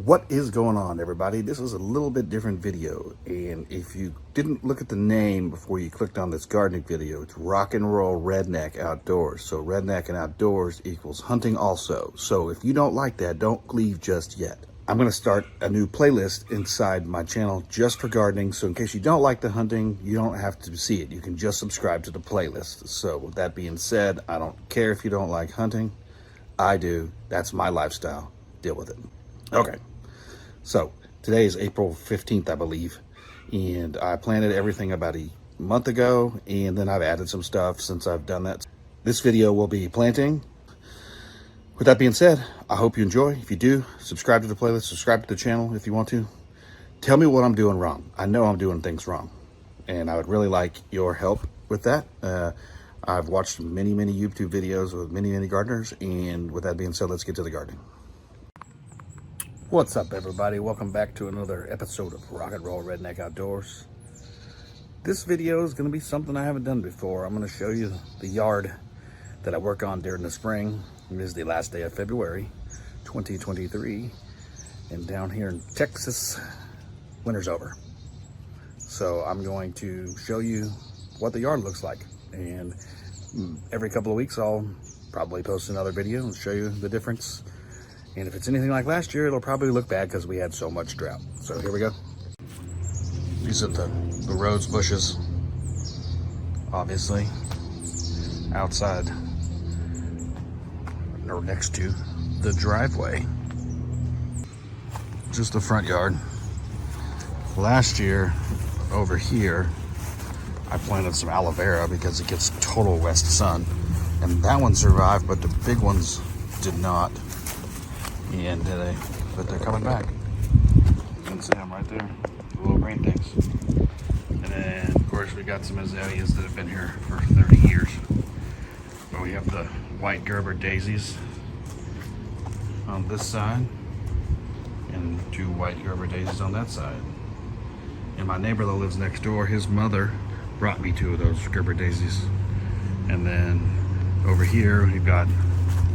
What is going on, everybody? This is a little bit different video, and if you didn't look at the name before you clicked on this gardening video, it's Rock and Roll Redneck Outdoors. So redneck and outdoors equals hunting also. So if you don't like that, don't leave just yet. I'm going to start a new playlist inside my channel just for gardening, so in case you don't like the hunting, you don't have to see it. You can just subscribe to the playlist. So with that being said, I don't care if you don't like hunting. I do. That's my lifestyle. Deal with it. Okay, so today is April 15th, I believe, and I planted everything about a month ago, and then I've added some stuff since I've done that. This video will be planting. With that being said, I hope you enjoy. If you do, subscribe to the playlist, subscribe to the channel if you want to. Tell me what I'm doing wrong. I know I'm doing things wrong, and I would really like your help with that. I've watched many YouTube videos with many gardeners, and with that being said, let's get to the gardening. What's up, everybody? Welcome back to another episode of Rock and Roll Redneck Outdoors. This video is going to be something I haven't done before. I'm going to show you the yard that I work on during the spring. It is the last day of February 2023, and down here in Texas, winter's over. So I'm going to show you what the yard looks like, and every couple of weeks I'll probably post another video and show you the difference. And if it's anything like last year, it'll probably look bad because we had so much drought. So here we go. These are the rose bushes, obviously, outside or next to the driveway. Just the front yard. Last year, over here, I planted some aloe vera because it gets total west sun. And that one survived, but the big ones did not. And but they're coming back. You can see them right there, the little green things. And then, of course, we got some azaleas that have been here for 30 years. But we have the white Gerber daisies on this side, and two white Gerber daisies on that side. And my neighbor that lives next door, his mother brought me two of those Gerber daisies. And then over here, we've got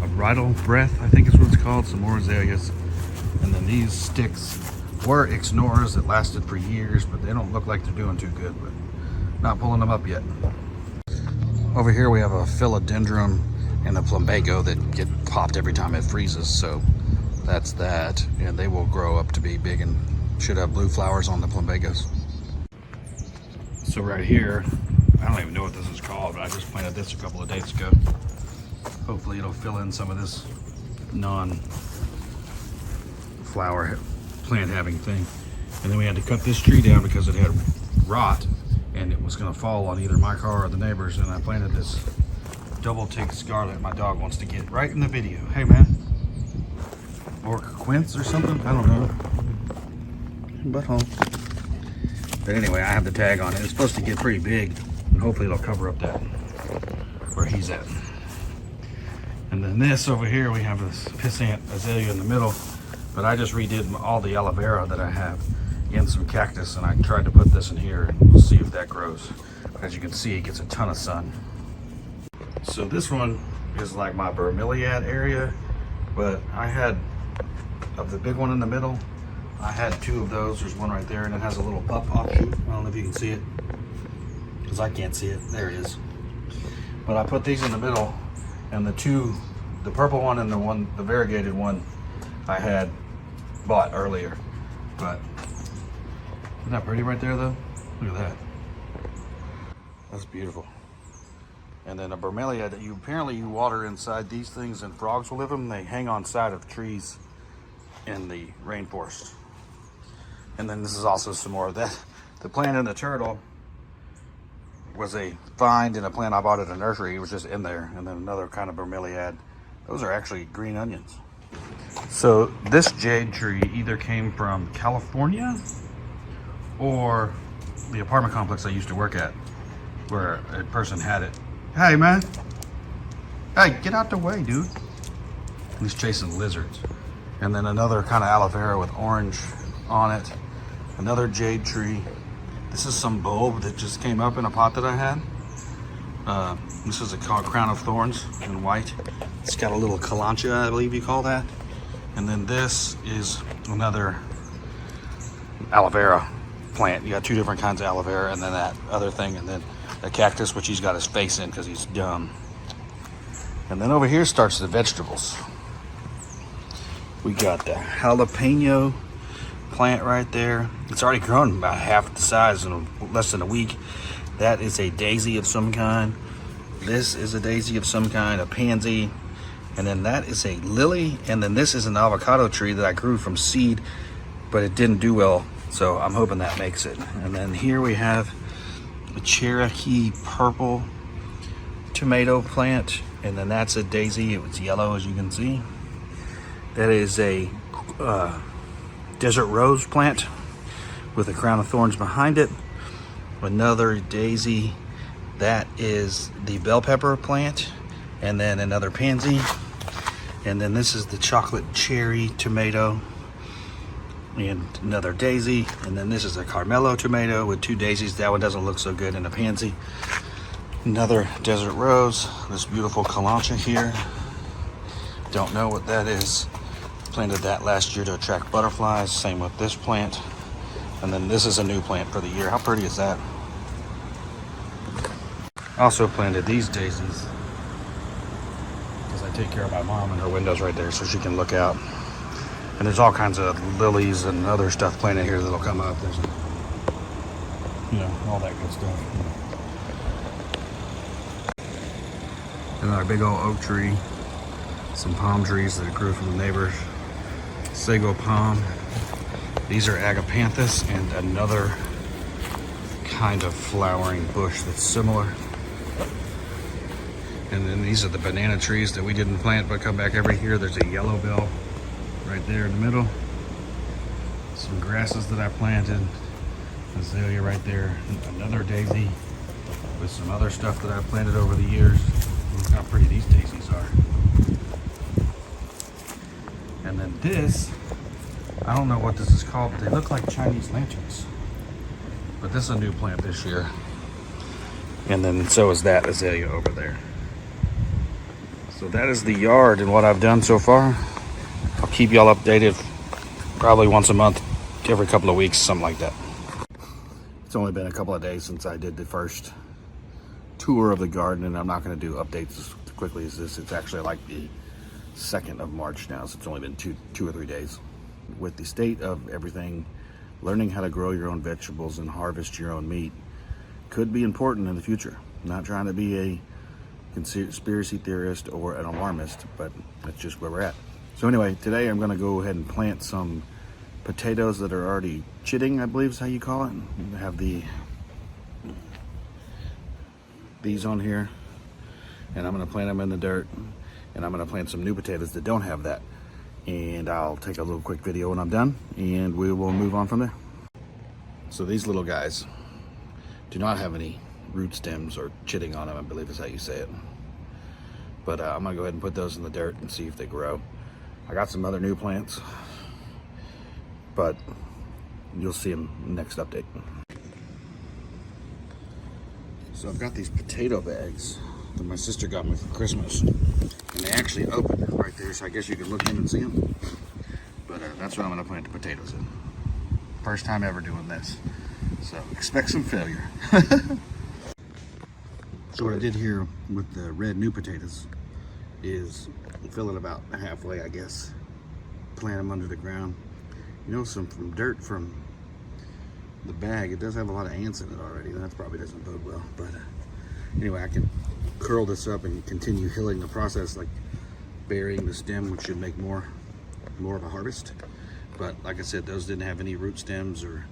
a bridal breath, I think is what it's called, some more azaleas. And then these sticks were Ixnoras that lasted for years, but they don't look like they're doing too good, but not pulling them up yet. Over here we have a philodendron and a plumbago that get popped every time it freezes, so that's that. And they will grow up to be big and should have blue flowers on the plumbagos. So right here, I don't even know what this is called, but I just planted this a couple of days ago. Hopefully it'll fill in some of this non-flower plant having thing. And then we had to cut this tree down because it had rot and it was going to fall on either my car or the neighbors. And I planted this double tick scarlet my dog wants to get right in the video. Hey man, or quince or something, I don't know. Butthole. But anyway, I have the tag on it. It's supposed to get pretty big, and hopefully it'll cover up that where he's at. And then this over here, we have this pissant azalea in the middle, but I just redid all the aloe vera that I have in some cactus, and I tried to put this in here, and we'll see if that grows. As you can see, it gets a ton of sun. So this one is like my bromeliad area, but I had, of the big one in the middle, I had two of those. There's one right there, and it has a little pup offshoot. I don't know if you can see it, because I can't see it. There it is. But I put these in the middle, and the purple one and the variegated one I had bought earlier. But isn't that pretty right there though? Look at that. That's beautiful. And then a bromeliad that apparently you water inside these things, and frogs will live them. They hang on side of trees in the rainforest. And then this is also some more of that. The plant in the turtle was a find in a plant I bought at a nursery. It was just in there. And then another kind of bromeliad. Those are actually green onions. So this jade tree either came from California or the apartment complex I used to work at, where a person had it. Hey man, hey, get out the way, dude. He's chasing lizards. And then another kind of aloe vera with orange on it. Another jade tree. This is some bulb that just came up in a pot that I had. This is a crown of thorns in white. It's got a little kalancha, I believe you call that. And then this is another aloe vera plant. You got two different kinds of aloe vera, and then that other thing, and then a cactus, which he's got his face in because he's dumb. And then over here starts the vegetables. We got the jalapeno plant right there. It's already grown about half the size in less than a week. That is a daisy of some kind. This is a daisy of some kind, a pansy. And then that is a lily. And then this is an avocado tree that I grew from seed, but it didn't do well. So I'm hoping that makes it. And then here we have a Cherokee purple tomato plant. And then that's a daisy. It was yellow, as you can see. That is a desert rose plant with a crown of thorns behind it. Another daisy. That is the bell pepper plant. And then another pansy. And then this is the chocolate cherry tomato. And another daisy. And then this is a Carmelo tomato with two daisies. That one doesn't look so good in a pansy. Another desert rose. This beautiful kalancha here. Don't know what that is. Planted that last year to attract butterflies. Same with this plant. And then this is a new plant for the year. How pretty is that? Also planted these daisies because I take care of my mom, and her window's right there so she can look out. And there's all kinds of lilies and other stuff planted here that'll come up. There's, all that good stuff. Another big old oak tree. Some palm trees that grew from the neighbors. Sago palm. These are agapanthus and another kind of flowering bush that's similar. And then these are the banana trees that we didn't plant but come back every year. There's a yellow bell right there in the middle. Some grasses that I planted. Azella right there. Another daisy with some other stuff that I've planted over the years. Look how pretty these daisies are. And then this, I don't know what this is called, but they look like Chinese lanterns. But this is a new plant this year. And then so is that azalea over there. So that is the yard and what I've done so far. I'll keep y'all updated probably once a month, every couple of weeks, something like that. It's only been a couple of days since I did the first tour of the garden, and I'm not going to do updates as quickly as this. It's actually like the 2nd of March now, so it's only been two or 3 days. With the state of everything, learning how to grow your own vegetables and harvest your own meat could be important in the future. I'm not trying to be a conspiracy theorist or an alarmist, but that's just where we're at. So anyway, today I'm going to go ahead and plant some potatoes that are already chitting, I believe is how you call it. I have these on here, and I'm going to plant them in the dirt, and I'm going to plant some new potatoes that don't have that. And I'll take a little quick video when I'm done, and we will move on from there. So these little guys do not have any root stems or chitting on them, I believe is how you say it. But I'm gonna go ahead and put those in the dirt and see if they grow. I got some other new plants, but you'll see them next update. So I've got these potato bags that my sister got me for Christmas, and they actually open right there, so I guess you can look in and see them. But that's what I'm gonna plant the potatoes in. First time ever doing this, so expect some failure. So what I did here with the red new potatoes is fill it about halfway, I guess. Plant them under the ground. Some from dirt from the bag, it does have a lot of ants in it already. That probably doesn't bode well. But anyway, I can curl this up and continue hilling the process, like burying the stem, which should make more of a harvest. But like I said, those didn't have any root stems or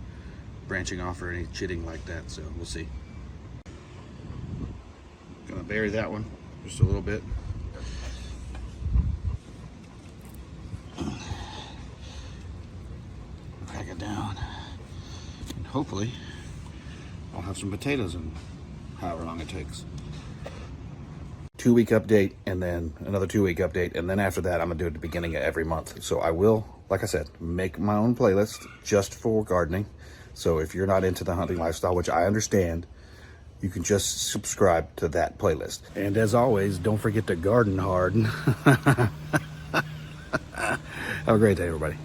branching off or any chitting like that, so we'll see. Gonna bury that one just a little bit. Pack it down, and hopefully I'll have some potatoes in however long it takes. 2-week update, and then another 2-week update, and then after that I'm gonna do it at the beginning of every month. So I will, like I said, make my own playlist just for gardening. So if you're not into the hunting lifestyle, which I understand, you can just subscribe to that playlist. And as always, don't forget to garden hard. Have a great day, everybody.